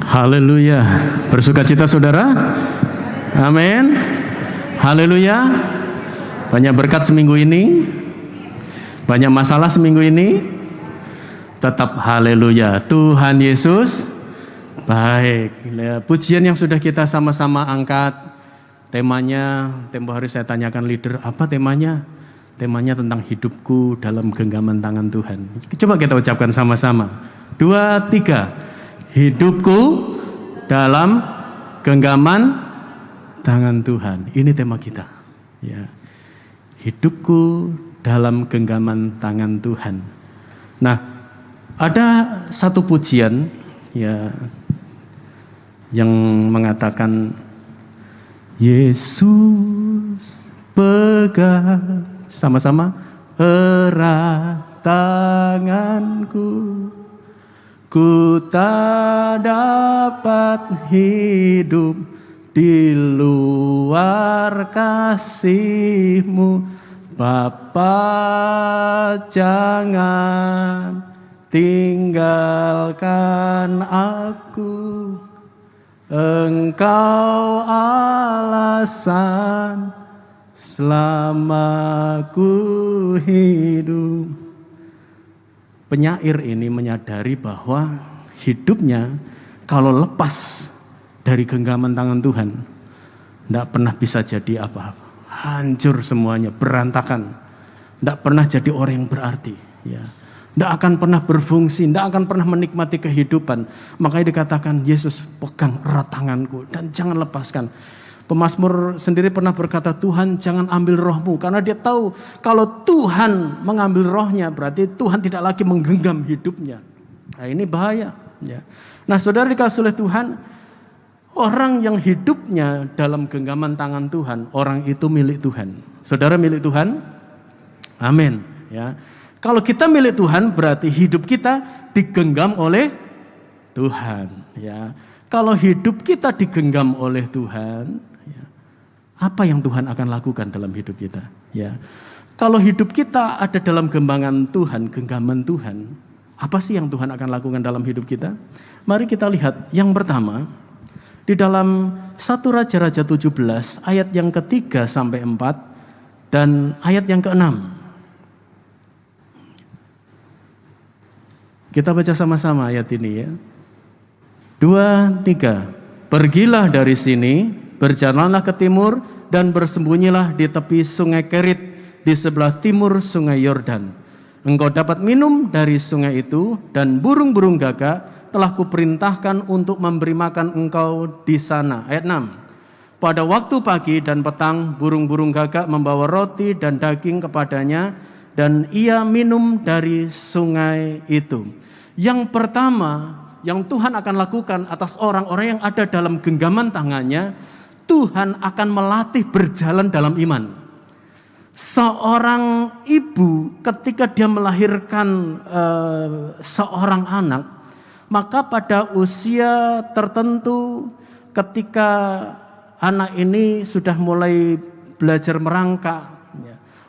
Haleluya. Bersukacita saudara? Amin. Haleluya. Banyak berkat seminggu ini, banyak masalah seminggu ini, tetap haleluya. Tuhan Yesus baik. Pujian yang sudah kita sama-sama angkat, temanya, tempo hari saya tanyakan leader, apa temanya? Temanya tentang hidupku dalam genggaman tangan Tuhan. Coba kita ucapkan sama-sama. 2, 3. Hidupku dalam genggaman tangan Tuhan. Ini tema kita. Ya. Hidupku dalam genggaman tangan Tuhan. Nah, ada satu pujian ya yang mengatakan Yesus pegang sama-sama erat tanganku, ku tak dapat hidup di luar kasih-Mu, Bapa, jangan tinggalkan aku, Engkau alasan selama ku hidup. Penyair ini menyadari bahwa hidupnya kalau lepas dari genggaman tangan Tuhan, tidak pernah bisa jadi apa-apa. Hancur semuanya, berantakan. Tidak pernah jadi orang yang berarti. Ya. Tidak akan pernah berfungsi, tidak akan pernah menikmati kehidupan. Makanya dikatakan, Yesus pegang erat tanganku dan jangan lepaskan. Pemazmur sendiri pernah berkata, Tuhan jangan ambil roh-Mu. Karena dia tahu kalau Tuhan mengambil rohnya, berarti Tuhan tidak lagi menggenggam hidupnya. Nah ini bahaya. Ya. Nah saudara dikasih oleh Tuhan, orang yang hidupnya dalam genggaman tangan Tuhan, orang itu milik Tuhan. Saudara milik Tuhan? Amin. Ya. Kalau kita milik Tuhan, berarti hidup kita digenggam oleh Tuhan. Ya. Kalau hidup kita digenggam oleh Tuhan, ya, apa yang Tuhan akan lakukan dalam hidup kita? Ya. Kalau hidup kita ada dalam genggaman Tuhan, genggaman Tuhan, apa sih yang Tuhan akan lakukan dalam hidup kita? Mari kita lihat yang pertama. Di dalam 1 Raja-Raja 17 ayat yang ke-3 sampai 4 dan ayat yang ke-6. Kita baca sama-sama ayat ini ya. 2, 3. Pergilah dari sini, berjalanlah ke timur dan bersembunyilah di tepi sungai Kerit di sebelah timur sungai Yordan. Engkau dapat minum dari sungai itu dan burung-burung gagak telah kuperintahkan untuk memberi makan engkau di sana. Ayat 6. Pada waktu pagi dan petang burung-burung gagak membawa roti dan daging kepadanya dan ia minum dari sungai itu. Yang pertama yang Tuhan akan lakukan atas orang-orang yang ada dalam genggaman tangannya, Tuhan akan melatih berjalan dalam iman. Seorang ibu ketika dia melahirkan seorang anak, maka pada usia tertentu ketika anak ini sudah mulai belajar merangkak,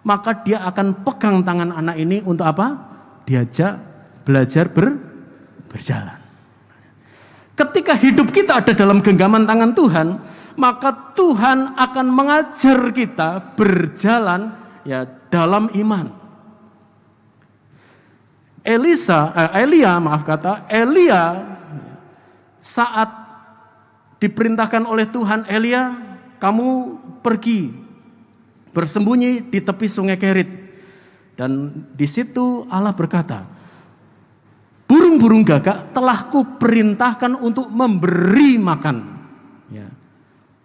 maka dia akan pegang tangan anak ini untuk apa? Diajak belajar berjalan. Ketika hidup kita ada dalam genggaman tangan Tuhan, maka Tuhan akan mengajar kita berjalan ya dalam iman. Elia saat diperintahkan oleh Tuhan, Elia kamu pergi bersembunyi di tepi sungai Kerit. Dan di situ Allah berkata, burung-burung gagak telah kuperintahkan untuk memberi makan. Ya.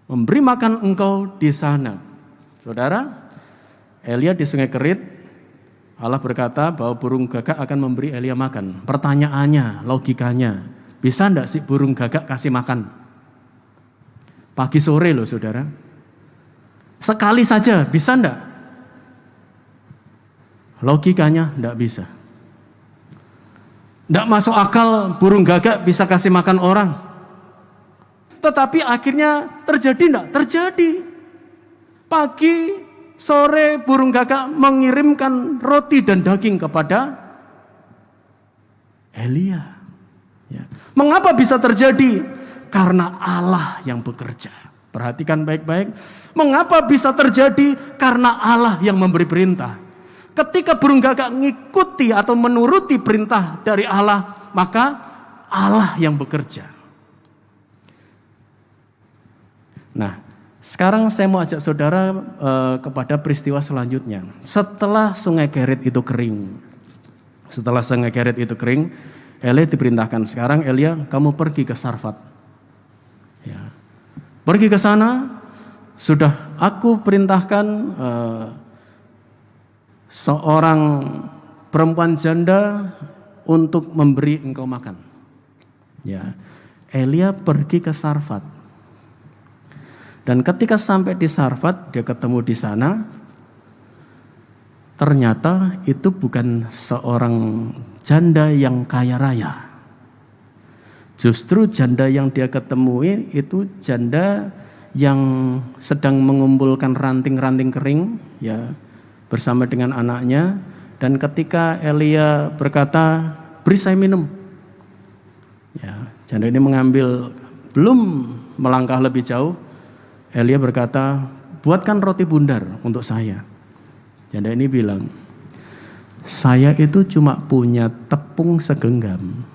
Memberi makan engkau di sana. Saudara, Elia di sungai Kerit, Allah berkata bahwa burung gagak akan memberi Elia makan. Pertanyaannya, logikanya, bisa enggak sih burung gagak kasih makan? Pagi sore loh saudara. Sekali saja, bisa enggak? Logikanya enggak bisa. Enggak masuk akal burung gagak bisa kasih makan orang. Tetapi akhirnya terjadi enggak? Terjadi. Pagi, sore burung gagak mengirimkan roti dan daging kepada Elia. Ya. Mengapa bisa terjadi? Karena Allah yang bekerja. Perhatikan baik-baik. Mengapa bisa terjadi? Karena Allah yang memberi perintah. Ketika burung gagak mengikuti atau menuruti perintah dari Allah, maka Allah yang bekerja. Nah, sekarang saya mau ajak saudara kepada peristiwa selanjutnya. Setelah sungai Kerit itu kering. Elia diperintahkan, sekarang Elia kamu pergi ke Sarfat. Ya. Pergi ke sana, sudah aku perintahkan seorang perempuan janda untuk memberi engkau makan. Ya. Elia pergi ke Sarfat. Dan ketika sampai di Sarfat, dia ketemu di sana. Ternyata itu bukan seorang janda yang kaya raya. Justru janda yang dia ketemui itu janda yang sedang mengumpulkan ranting-ranting kering, ya, bersama dengan anaknya. Dan ketika Elia berkata, beri saya minum. Ya, janda ini mengambil, belum melangkah lebih jauh, Elia berkata, buatkan roti bundar untuk saya. Janda ini bilang, saya itu cuma punya tepung segenggam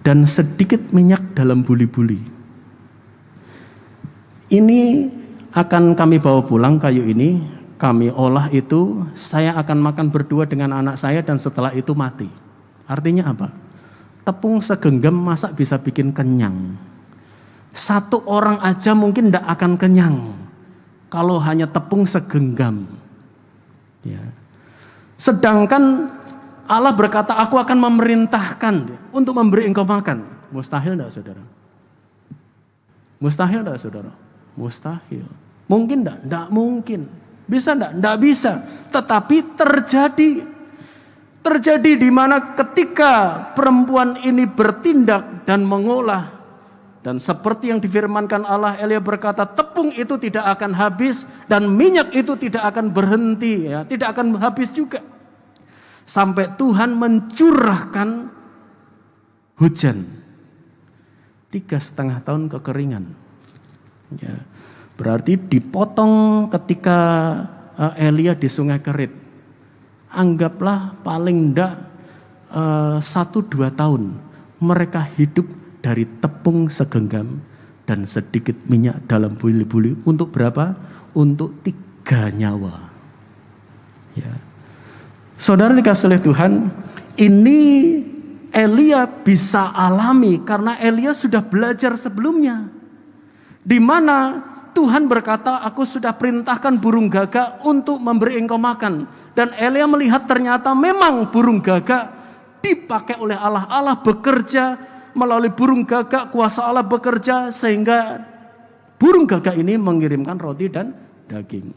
dan sedikit minyak dalam buli-buli. Ini akan kami bawa pulang kayu ini, kami olah itu, saya akan makan berdua dengan anak saya dan setelah itu mati. Artinya apa? Tepung segenggam masa bisa bikin kenyang? Satu orang aja mungkin tidak akan kenyang kalau hanya tepung segenggam. Ya. Sedangkan Allah berkata, aku akan memerintahkan untuk memberi engkau makan. Mustahil tidak saudara? Mustahil tidak saudara? Mustahil. Mungkin tidak? Tidak mungkin. Bisa tidak? Tidak bisa. Tetapi terjadi. Terjadi di mana ketika perempuan ini bertindak dan mengolah. Dan seperti yang difirmankan Allah, Elia berkata, tepung itu tidak akan habis dan minyak itu tidak akan berhenti, ya, tidak akan habis juga. Sampai Tuhan mencurahkan hujan. 3,5 tahun kekeringan. Ya, berarti dipotong ketika Elia di Sungai Kerit. Anggaplah paling enggak 1-2 tahun mereka hidup dari tepung segenggam dan sedikit minyak dalam buli-buli. Untuk berapa? Untuk 3 nyawa. Ya. Saudara dikasih oleh Tuhan, ini Elia bisa alami karena Elia sudah belajar sebelumnya. Di mana Tuhan berkata, aku sudah perintahkan burung gagak untuk memberi engkau makan. Dan Elia melihat ternyata memang burung gagak dipakai oleh Allah. Allah bekerja melalui burung gagak, kuasa Allah bekerja sehingga burung gagak ini mengirimkan roti dan daging.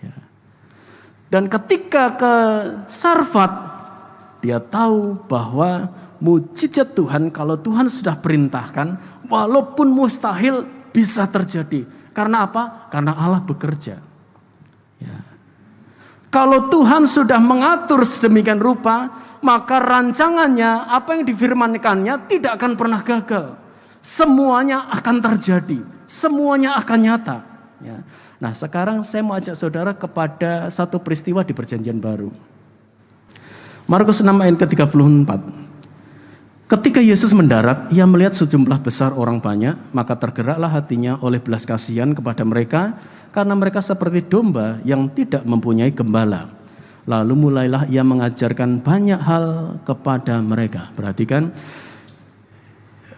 Ya. Dan ketika ke Sarfat, dia tahu bahwa mujizat Tuhan, kalau Tuhan sudah perintahkan, walaupun mustahil bisa terjadi. Karena apa? Karena Allah bekerja. Ya. Kalau Tuhan sudah mengatur sedemikian rupa, maka rancangannya, apa yang difirmankannya tidak akan pernah gagal. Semuanya akan terjadi, semuanya akan nyata. Ya. Nah, sekarang saya mau ajak saudara kepada satu peristiwa di Perjanjian Baru. Markus 6 ayat ke-34. Ketika Yesus mendarat, ia melihat sejumlah besar orang banyak, maka tergeraklah hatinya oleh belas kasihan kepada mereka, karena mereka seperti domba yang tidak mempunyai gembala. Lalu mulailah ia mengajarkan banyak hal kepada mereka. Perhatikan,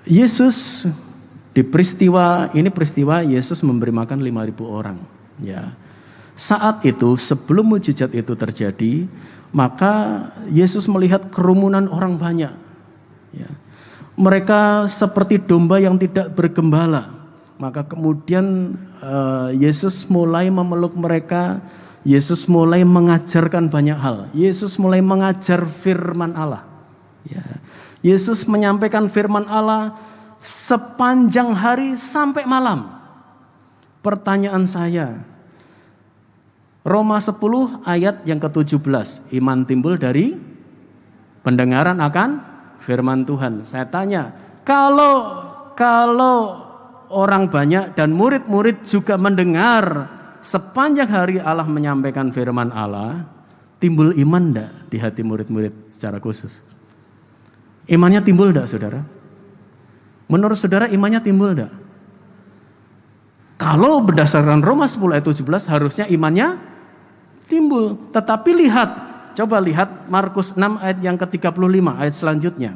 Yesus di peristiwa Yesus memberi makan 5.000 orang. Ya. Saat itu sebelum mujizat itu terjadi, maka Yesus melihat kerumunan orang banyak. Ya. Mereka seperti domba yang tidak bergembala. Maka kemudian Yesus mulai memeluk mereka. Yesus mulai mengajarkan banyak hal. Yesus mulai mengajar firman Allah. Ya. Yesus menyampaikan firman Allah sepanjang hari sampai malam. Pertanyaan saya, Roma 10 ayat yang ke-17. Iman timbul dari pendengaran akan firman Tuhan. Saya tanya, kalau kalau orang banyak dan murid-murid juga mendengar sepanjang hari Allah menyampaikan firman Allah, timbul iman enggak di hati murid-murid secara khusus? Imannya timbul enggak, saudara? Menurut saudara imannya timbul enggak? Kalau berdasarkan Roma 10 ayat 17 harusnya imannya timbul. Tetapi coba lihat Markus 6 ayat yang ke-35, ayat selanjutnya.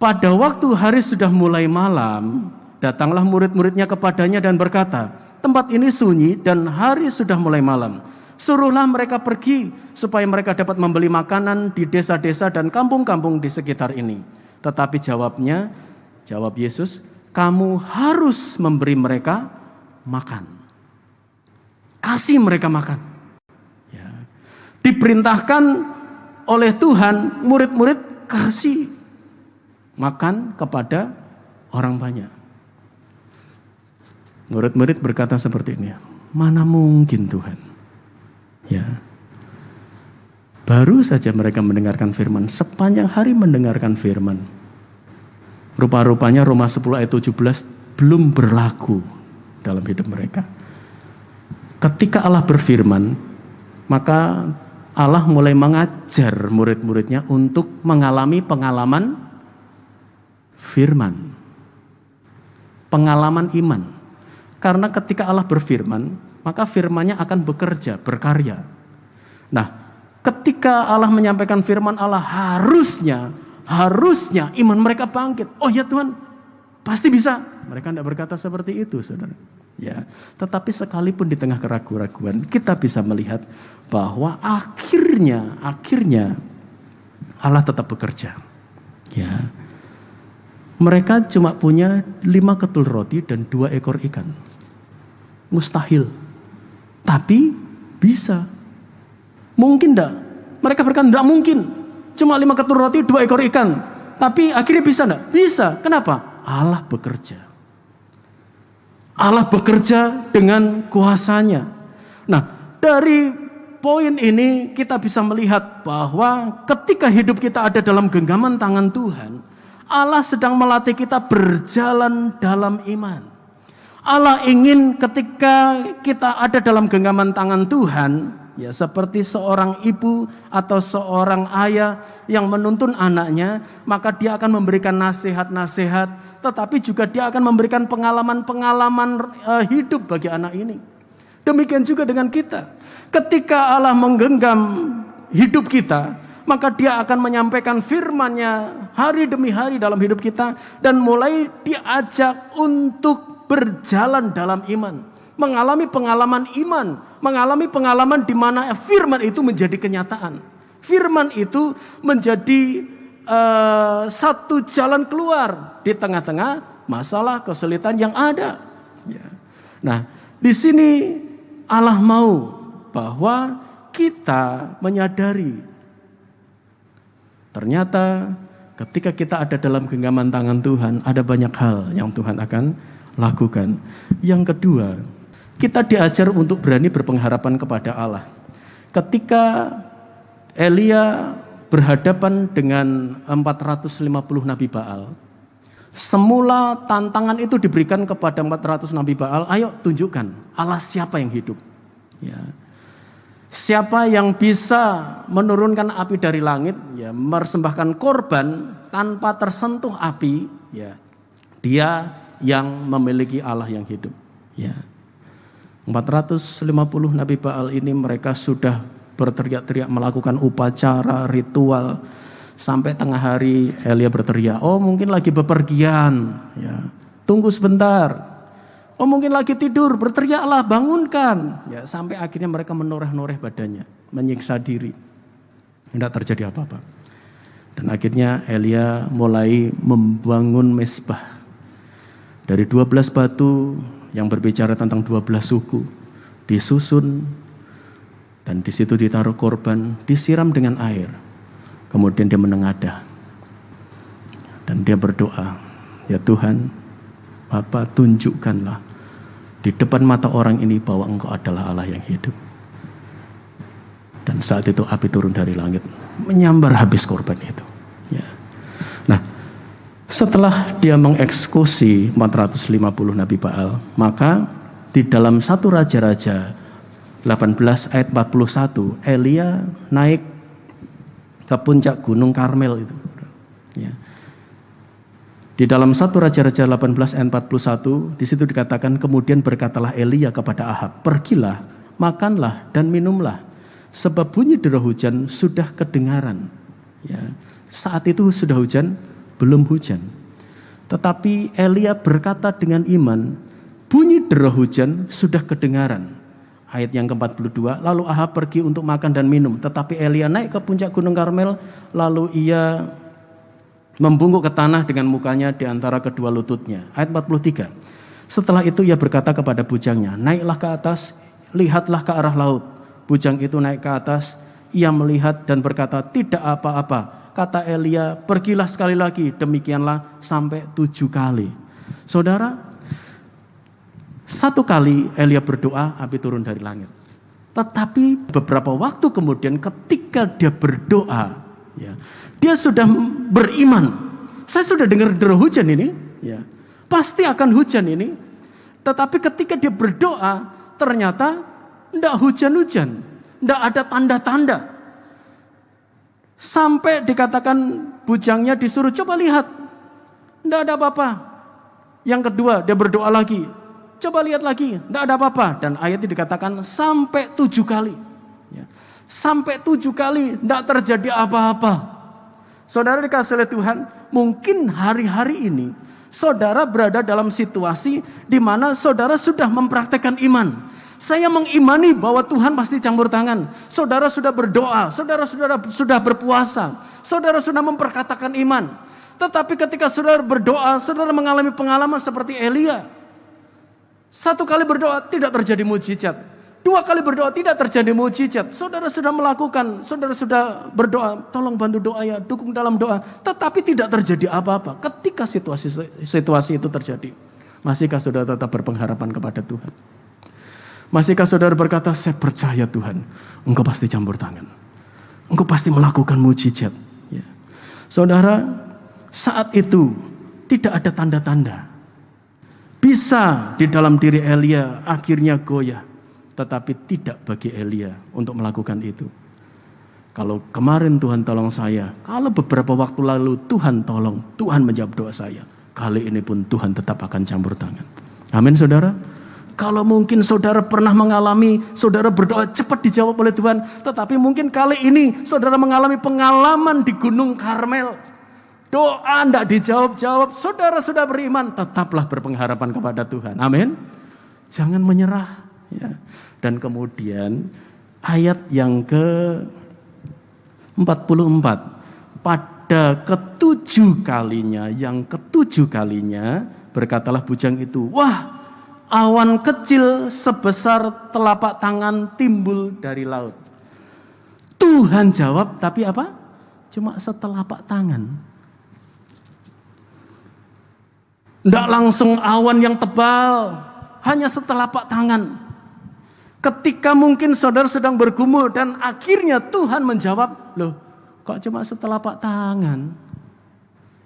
Pada waktu hari sudah mulai malam, datanglah murid-muridnya kepadanya dan berkata, tempat ini sunyi dan hari sudah mulai malam. Suruhlah mereka pergi supaya mereka dapat membeli makanan di desa-desa dan kampung-kampung di sekitar ini. Tetapi jawab Yesus, kamu harus memberi mereka makan. Kasih mereka makan. Ya. Diperintahkan oleh Tuhan, murid-murid kasih makan kepada orang banyak. Murid-murid berkata seperti ini, mana mungkin Tuhan? Ya. Baru saja mereka mendengarkan firman, sepanjang hari mendengarkan firman. Rupa-rupanya Roma 10 ayat 17 belum berlaku dalam hidup mereka. Ketika Allah berfirman, maka Allah mulai mengajar murid-muridnya untuk mengalami pengalaman firman, pengalaman iman. Karena ketika Allah berfirman, maka firman-Nya akan bekerja, berkarya. Nah, ketika Allah menyampaikan firman Allah, harusnya iman mereka bangkit. Oh ya Tuhan, pasti bisa. Mereka tidak berkata seperti itu, saudara. Ya, tetapi sekalipun di tengah keraguan-raguan, kita bisa melihat bahwa akhirnya Allah tetap bekerja. Ya. Mereka cuma punya 5 ketul roti dan 2 ekor ikan. Mustahil. Tapi bisa. Mungkin enggak? Mereka berkata enggak mungkin. Cuma 5 ketul roti, 2 ekor ikan. Tapi akhirnya bisa enggak? Bisa. Kenapa? Allah bekerja. Allah bekerja dengan kuasanya. Nah, dari poin ini kita bisa melihat bahwa ketika hidup kita ada dalam genggaman tangan Tuhan, Allah sedang melatih kita berjalan dalam iman. Allah ingin ketika kita ada dalam genggaman tangan Tuhan, ya seperti seorang ibu atau seorang ayah yang menuntun anaknya, maka dia akan memberikan nasihat-nasihat, tetapi juga dia akan memberikan pengalaman-pengalaman hidup bagi anak ini. Demikian juga dengan kita. Ketika Allah menggenggam hidup kita, maka dia akan menyampaikan firman-Nya hari demi hari dalam hidup kita, dan mulai diajak untuk berjalan dalam iman, mengalami pengalaman iman, mengalami pengalaman di mana firman itu menjadi kenyataan. Firman itu menjadi satu jalan keluar di tengah-tengah masalah kesulitan yang ada. Ya. Nah, di sini Allah mau bahwa kita menyadari ternyata ketika kita ada dalam genggaman tangan Tuhan, ada banyak hal yang Tuhan akan lakukan. Yang kedua, kita diajar untuk berani berpengharapan kepada Allah. Ketika Elia berhadapan dengan 450 Nabi Baal, semula tantangan itu diberikan kepada 400 Nabi Baal, ayo tunjukkan Allah siapa yang hidup. Ya. Siapa yang bisa menurunkan api dari langit, ya, mempersembahkan korban tanpa tersentuh api, ya, dia yang memiliki Allah yang hidup. Ya. 450 Nabi Baal ini mereka sudah berteriak-teriak melakukan upacara, ritual. Sampai tengah hari Elia berteriak, oh mungkin lagi bepergian, ya, tunggu sebentar. Oh mungkin lagi tidur, berteriaklah, bangunkan. Ya, sampai akhirnya mereka menoreh-noreh badannya, menyiksa diri. Tidak terjadi apa-apa. Dan akhirnya Elia mulai membangun mezbah. Dari 12 batu yang berbicara tentang 12 suku, disusun, dan di situ ditaruh korban, disiram dengan air. Kemudian dia menengadah. Dan dia berdoa, ya Tuhan, Bapa, tunjukkanlah di depan mata orang ini bahwa Engkau adalah Allah yang hidup. Dan saat itu api turun dari langit, menyambar habis korban itu. Ya. Nah, Setelah dia mengeksekusi 450 Nabi Baal, maka di dalam 1 Raja-Raja 18 ayat 41, Elia naik ke puncak Gunung Karmel itu. Ya. Di dalam 1 Raja-Raja 18 ayat 41, di situ dikatakan, kemudian berkatalah Elia kepada Ahab, pergilah, makanlah dan minumlah, sebab bunyi dera hujan sudah kedengaran. Ya. Saat itu sudah hujan, belum hujan. Tetapi Elia berkata dengan iman, bunyi dera hujan sudah kedengaran. Ayat yang ke-42, lalu Ahab pergi untuk makan dan minum. Tetapi Elia naik ke puncak Gunung Karmel, lalu ia membungkuk ke tanah dengan mukanya di antara kedua lututnya. Ayat 43, setelah itu ia berkata kepada bujangnya, naiklah ke atas, lihatlah ke arah laut. Bujang itu naik ke atas, ia melihat dan berkata, tidak apa-apa. Kata Elia, pergilah sekali lagi, demikianlah sampai 7 kali. Saudara, 1 kali Elia berdoa, api turun dari langit. Tetapi beberapa waktu kemudian ketika dia berdoa, ya, dia sudah beriman. Saya sudah dengar dera hujan ini, ya, pasti akan hujan ini. Tetapi ketika dia berdoa, ternyata tidak hujan-hujan, tidak ada tanda-tanda. Sampai dikatakan bujangnya disuruh coba lihat, tidak ada apa-apa. Yang kedua dia berdoa lagi, coba lihat lagi, tidak ada apa-apa. Dan ayatnya dikatakan sampai 7 kali. Ya. Sampai 7 kali tidak terjadi apa-apa. Saudara dikasih oleh Tuhan, mungkin hari-hari ini saudara berada dalam situasi di mana saudara sudah mempraktekkan iman. Saya mengimani bahwa Tuhan pasti campur tangan. Saudara sudah berdoa, saudara sudah berpuasa, saudara sudah memperkatakan iman. Tetapi ketika saudara berdoa, saudara mengalami pengalaman seperti Elia. 1 kali berdoa tidak terjadi mujizat. 2 kali berdoa tidak terjadi mujizat. Saudara sudah melakukan, saudara sudah berdoa, tolong bantu doa ya, dukung dalam doa. Tetapi tidak terjadi apa-apa. Ketika situasi itu terjadi, masihkah saudara tetap berpengharapan kepada Tuhan? Masihkah saudara berkata, saya percaya Tuhan, Engkau pasti campur tangan. Engkau pasti melakukan mujizat. Ya. Saudara, saat itu tidak ada tanda-tanda. Bisa di dalam diri Elia akhirnya goyah. Tetapi tidak bagi Elia untuk melakukan itu. Kalau kemarin Tuhan tolong saya, kalau beberapa waktu lalu Tuhan tolong, Tuhan menjawab doa saya, kali ini pun Tuhan tetap akan campur tangan. Amin saudara. Kalau mungkin saudara pernah mengalami, saudara berdoa cepat dijawab oleh Tuhan. Tetapi mungkin kali ini saudara mengalami pengalaman di Gunung Karmel. Doa tidak dijawab-jawab, saudara sudah beriman, tetaplah berpengharapan kepada Tuhan. Amin. Jangan menyerah. Ya. Dan kemudian ayat yang ke-44. Pada ke-7 kalinya, yang ke-7 kalinya, berkatalah bujang itu, wah, awan kecil sebesar telapak tangan timbul dari laut. Tuhan jawab, tapi apa? Cuma setelapak tangan. Tidak langsung awan yang tebal, hanya setelapak tangan. Ketika mungkin saudara sedang bergumul dan akhirnya Tuhan menjawab, loh kok cuma setelapak tangan?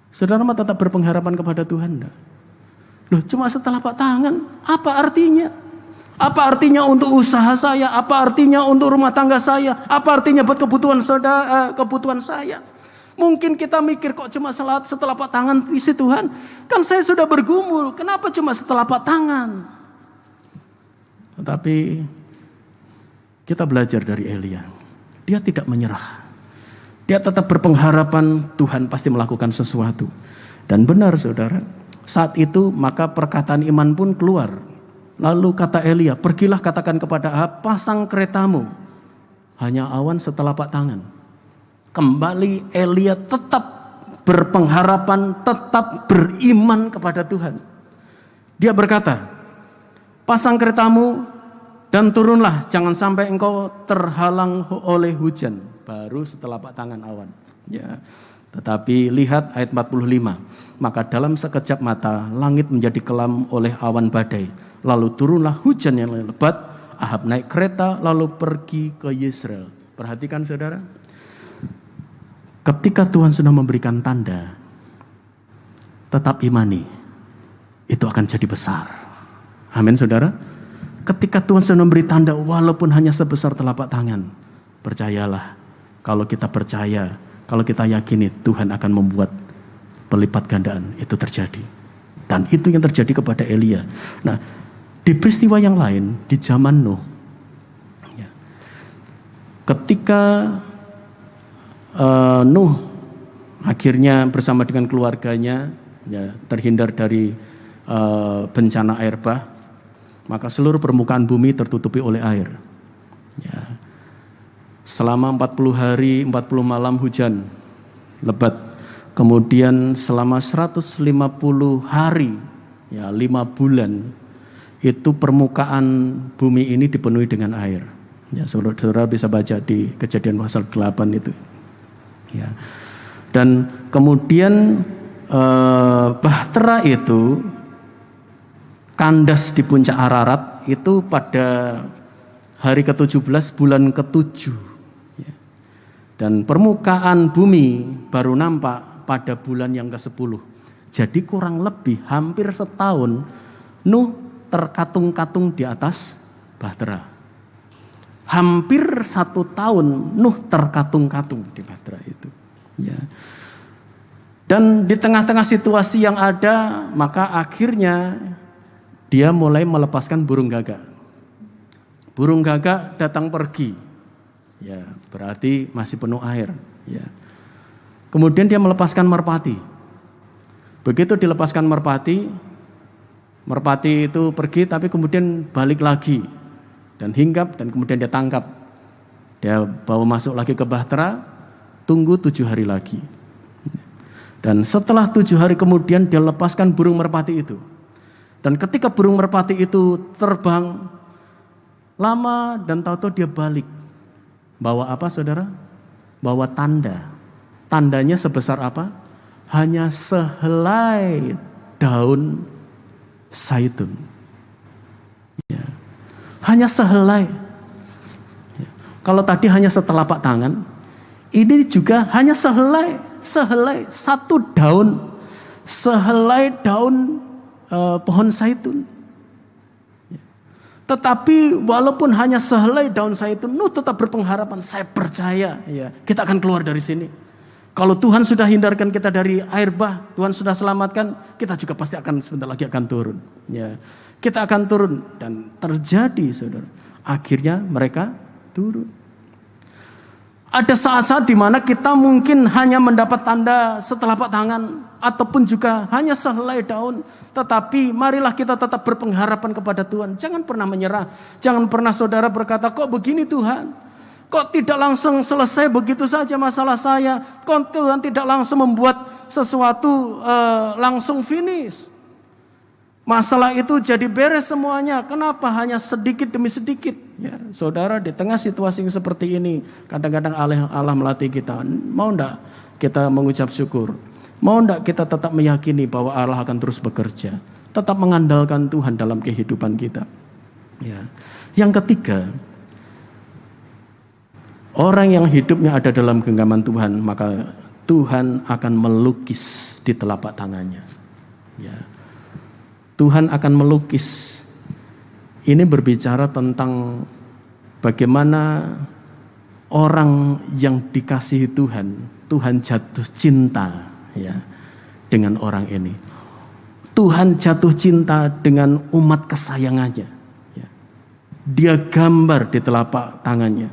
Saudara mah tetap berpengharapan kepada Tuhan enggak? Loh cuma setelapak tangan, apa artinya? Apa artinya untuk usaha saya? Apa artinya untuk rumah tangga saya? Apa artinya buat kebutuhan saudara, kebutuhan saya? Mungkin kita mikir kok cuma setelapak tangan isi Tuhan? Kan saya sudah bergumul, kenapa cuma setelapak tangan? Tetapi kita belajar dari Elia. Dia tidak menyerah. Dia tetap berpengharapan Tuhan pasti melakukan sesuatu. Dan benar saudara, saat itu maka perkataan iman pun keluar. Lalu kata Elia, pergilah katakan kepada Ahab, pasang keretamu. Hanya awan setelapak tangan. Kembali Elia tetap berpengharapan, tetap beriman kepada Tuhan. Dia berkata, pasang keretamu dan turunlah, jangan sampai engkau terhalang oleh hujan. Baru setelapak tangan awan. Ya. Tetapi lihat ayat 45. Maka dalam sekejap mata langit menjadi kelam oleh awan badai. Lalu turunlah hujan yang lebat. Ahab naik kereta lalu pergi ke Yezreel. Perhatikan saudara. Ketika Tuhan sudah memberikan tanda, tetap imani, itu akan jadi besar. Amin saudara. Ketika Tuhan sudah memberi tanda walaupun hanya sebesar telapak tangan, percayalah, kalau kita percaya, kalau kita yakini, Tuhan akan membuat pelipat gandaan itu terjadi. Dan itu yang terjadi kepada Elia. Nah, di peristiwa yang lain, di zaman Nuh, ya, ketika Nuh akhirnya bersama dengan keluarganya ya, terhindar dari bencana air bah, maka seluruh permukaan bumi tertutupi oleh air. Ya. Selama 40 hari, 40 malam hujan lebat. Kemudian selama 150 hari, ya 5 bulan, itu permukaan bumi ini dipenuhi dengan air. Ya, saudara bisa baca di Kejadian pasal 8 itu. Ya. Dan kemudian bahtera itu kandas di puncak Ararat itu pada hari ke-17 bulan ke-7. Ya. Dan permukaan bumi baru nampak pada bulan yang ke-10. Jadi kurang lebih hampir setahun Nuh terkatung-katung di atas bahtera. Hampir 1 tahun Nuh terkatung-katung di bahtera itu. Ya. Dan di tengah-tengah situasi yang ada, maka akhirnya dia mulai melepaskan burung gagak. Burung gagak datang pergi. Ya, berarti masih penuh air. Ya. Kemudian dia melepaskan merpati. Begitu dilepaskan merpati, merpati itu pergi tapi kemudian balik lagi dan hinggap dan kemudian dia tangkap. Dia bawa masuk lagi ke bahtera, tunggu 7 hari lagi. Dan setelah 7 hari kemudian dia lepaskan burung merpati itu. Dan ketika burung merpati itu terbang lama dan tahu-tahu dia balik. Bawa apa saudara? Bawa tanda. Tandanya sebesar apa? Hanya sehelai daun zaitun. Ya. Hanya sehelai. Ya. Kalau tadi hanya setelapak tangan, ini juga hanya sehelai 1 daun, sehelai daun pohon zaitun. Tetapi walaupun hanya sehelai daun zaitun, Nuh tetap berpengharapan, saya percaya ya, kita akan keluar dari sini. Kalau Tuhan sudah hindarkan kita dari air bah, Tuhan sudah selamatkan, kita juga pasti akan sebentar lagi akan turun. Ya, kita akan turun dan terjadi, saudara. Akhirnya mereka turun. Ada saat-saat di mana kita mungkin hanya mendapat tanda setelapak tangan ataupun juga hanya sehelai daun, tetapi marilah kita tetap berpengharapan kepada Tuhan. Jangan pernah menyerah. Jangan pernah saudara berkata, kok begini Tuhan? Kok tidak langsung selesai begitu saja masalah saya? Kok Tuhan tidak langsung membuat sesuatu langsung finish? Masalah itu jadi beres semuanya. Kenapa hanya sedikit demi sedikit? Ya, saudara, di tengah situasi yang seperti ini, kadang-kadang Allah melatih kita. Mau enggak kita mengucap syukur? Mau enggak kita tetap meyakini bahwa Allah akan terus bekerja? Tetap mengandalkan Tuhan dalam kehidupan kita. Ya. Yang ketiga, orang yang hidupnya ada dalam genggaman Tuhan, maka Tuhan akan melukis di telapak tangannya. Ya. Tuhan akan melukis. Ini berbicara tentang bagaimana orang yang dikasihi Tuhan, Tuhan jatuh cinta ya dengan orang ini. Tuhan jatuh cinta dengan umat kesayangannya. Ya. Dia gambar di telapak tangannya.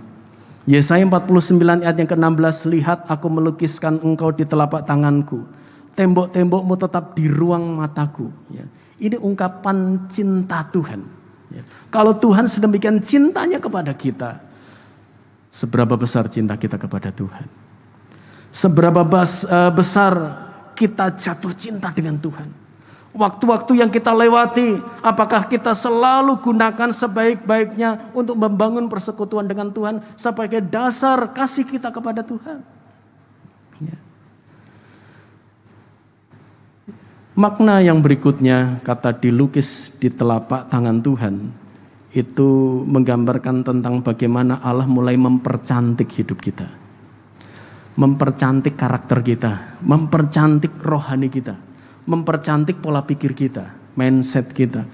Yesaya 49 ayat yang ke-16, lihat aku melukiskan engkau di telapak tanganku. Tembok-tembokmu tetap di ruang mataku. Ya. Ini ungkapan cinta Tuhan. Ya. Kalau Tuhan sedemikian cintanya kepada kita, seberapa besar cinta kita kepada Tuhan? Seberapa besar kita jatuh cinta dengan Tuhan? Waktu-waktu yang kita lewati, apakah kita selalu gunakan sebaik-baiknya untuk membangun persekutuan dengan Tuhan sebagai dasar kasih kita kepada Tuhan? Ya. Makna yang berikutnya, kata dilukis di telapak tangan Tuhan, itu menggambarkan tentang bagaimana Allah mulai mempercantik hidup kita. Mempercantik karakter kita, mempercantik rohani kita. mempercantik pola pikir kita, mindset kita,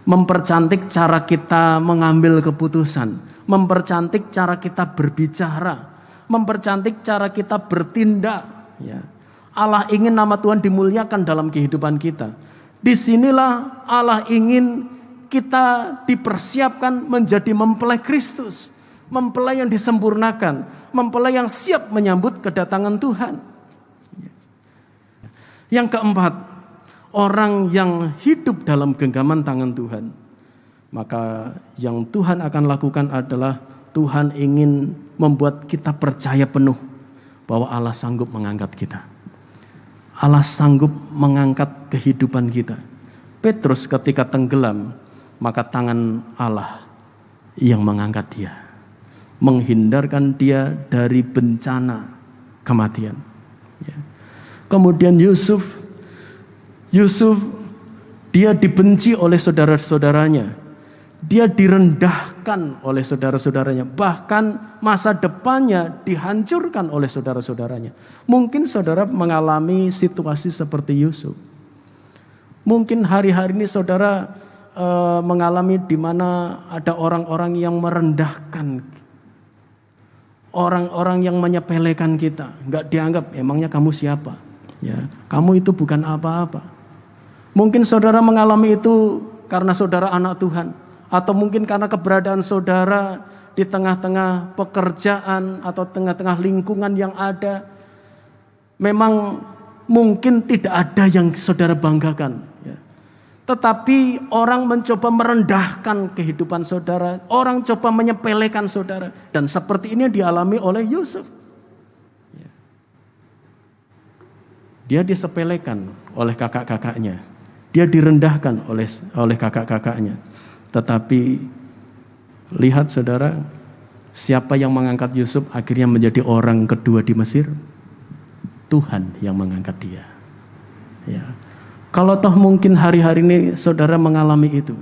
mempercantik cara kita mengambil keputusan, mempercantik cara kita berbicara, mempercantik cara kita bertindak. Ya. Allah ingin nama Tuhan dimuliakan dalam kehidupan kita. Disinilah Allah ingin kita dipersiapkan menjadi mempelai Kristus, mempelai yang disempurnakan, mempelai yang siap menyambut kedatangan Tuhan. Yang keempat, orang yang hidup dalam genggaman tangan Tuhan, maka yang Tuhan akan lakukan adalah Tuhan ingin membuat kita percaya penuh bahwa Allah sanggup mengangkat kita. Allah sanggup mengangkat kehidupan kita. Petrus ketika tenggelam, maka tangan Allah yang mengangkat dia, menghindarkan dia dari bencana kematian. Kemudian Yusuf dia dibenci oleh saudara-saudaranya, dia direndahkan oleh saudara-saudaranya, bahkan masa depannya dihancurkan oleh saudara-saudaranya. Mungkin saudara mengalami situasi seperti Yusuf. Mungkin hari-hari ini saudara mengalami di mana ada orang-orang yang merendahkan, orang-orang yang menyepelekan kita, nggak dianggap, emangnya kamu siapa? Ya, kamu itu bukan apa-apa. Mungkin saudara mengalami itu karena saudara anak Tuhan, atau mungkin karena keberadaan saudara di tengah-tengah pekerjaan atau tengah-tengah lingkungan yang ada. Memang mungkin tidak ada yang saudara banggakan. Ya. Tetapi orang mencoba merendahkan kehidupan saudara, orang coba menyepelekan saudara. Dan seperti ini dialami oleh Yusuf. Dia disepelekan oleh kakak-kakaknya. Dia direndahkan oleh kakak-kakaknya. Tetapi lihat saudara, siapa yang mengangkat Yusuf akhirnya menjadi orang kedua di Mesir? Tuhan yang mengangkat dia. Ya. Kalau toh mungkin hari-hari ini saudara mengalami itu,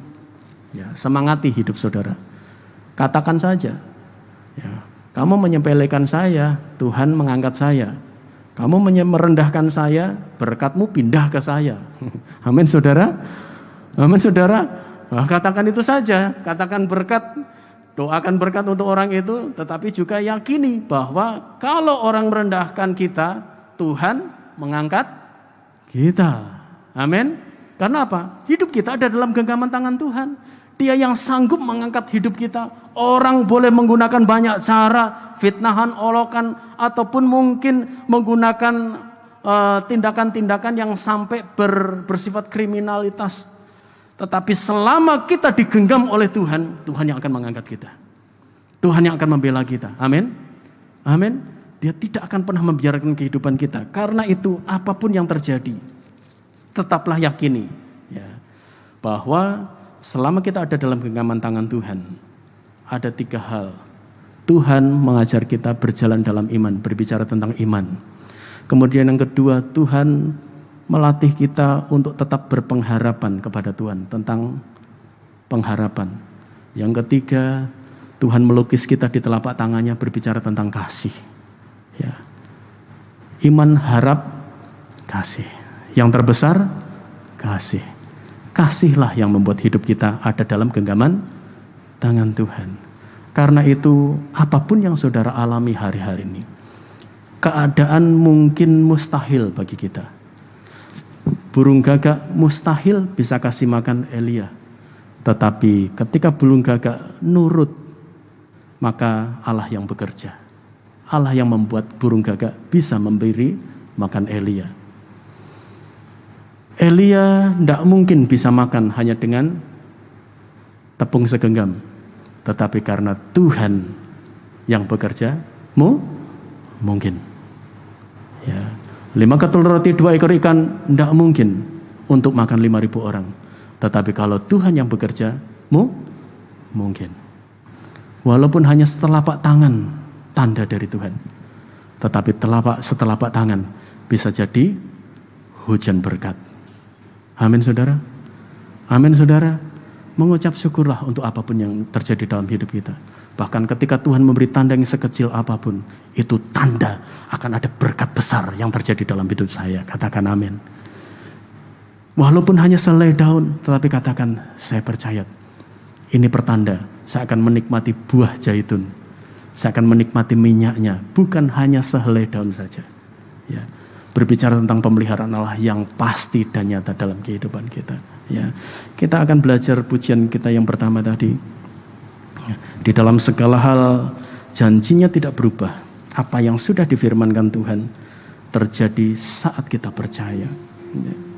ya, semangati hidup saudara. Katakan saja, ya, kamu menyepelekan saya, Tuhan mengangkat saya. Kamu merendahkan saya, berkatmu pindah ke saya. Amin saudara. Amin saudara. Nah, katakan itu saja. Katakan berkat, doakan berkat untuk orang itu. Tetapi juga yakini bahwa kalau orang merendahkan kita, Tuhan mengangkat kita. Amin. Karena apa? Hidup kita ada dalam genggaman tangan Tuhan. Dia yang sanggup mengangkat hidup kita. Orang boleh menggunakan banyak cara, fitnahan, olokan, ataupun mungkin menggunakan tindakan-tindakan yang sampai bersifat kriminalitas. Tetapi selama kita digenggam oleh Tuhan, Tuhan yang akan mengangkat kita. Tuhan yang akan membela kita. Amin. Amin. Dia tidak akan pernah membiarkan kehidupan kita. Karena itu apapun yang terjadi, tetaplah yakini ya, bahwa selama kita ada dalam genggaman tangan Tuhan, ada 3 hal. Tuhan mengajar kita berjalan dalam iman, berbicara tentang iman. Kemudian yang kedua, Tuhan melatih kita untuk tetap berpengharapan kepada Tuhan, tentang pengharapan. Yang ketiga, Tuhan melukis kita di telapak tangannya, berbicara tentang kasih. Ya. Iman, harap, kasih. Yang terbesar, kasih. Kasihlah yang membuat hidup kita ada dalam genggaman tangan Tuhan. Karena itu apapun yang saudara alami hari-hari ini, keadaan mungkin mustahil bagi kita. Burung gagak mustahil bisa kasih makan Elia. Tetapi ketika burung gagak nurut, maka Allah yang bekerja. Allah yang membuat burung gagak bisa memberi makan Elia. Elia tidak mungkin bisa makan hanya dengan tepung segenggam. Tetapi karena Tuhan yang bekerja, mungkin. Ya. 5 ketul roti 2 ekor ikan tidak mungkin untuk makan 5.000 orang. Tetapi kalau Tuhan yang bekerja, mungkin. Walaupun hanya setelapak tangan tanda dari Tuhan. Tetapi setelapak tangan bisa jadi hujan berkat. Amin saudara. Amin saudara. Mengucap syukurlah untuk apapun yang terjadi dalam hidup kita. Bahkan ketika Tuhan memberi tanda yang sekecil apapun, itu tanda akan ada berkat besar yang terjadi dalam hidup saya. Katakan amin. Walaupun hanya selai daun, tetapi katakan, saya percaya. Ini pertanda, saya akan menikmati buah zaitun. Saya akan menikmati minyaknya, bukan hanya sehelai daun saja. Ya. Berbicara tentang pemeliharaan Allah yang pasti dan nyata dalam kehidupan kita. Ya. Kita akan belajar pujian kita yang pertama tadi. Di dalam segala hal, janjinya tidak berubah. Apa yang sudah difirmankan Tuhan terjadi saat kita percaya. Ya.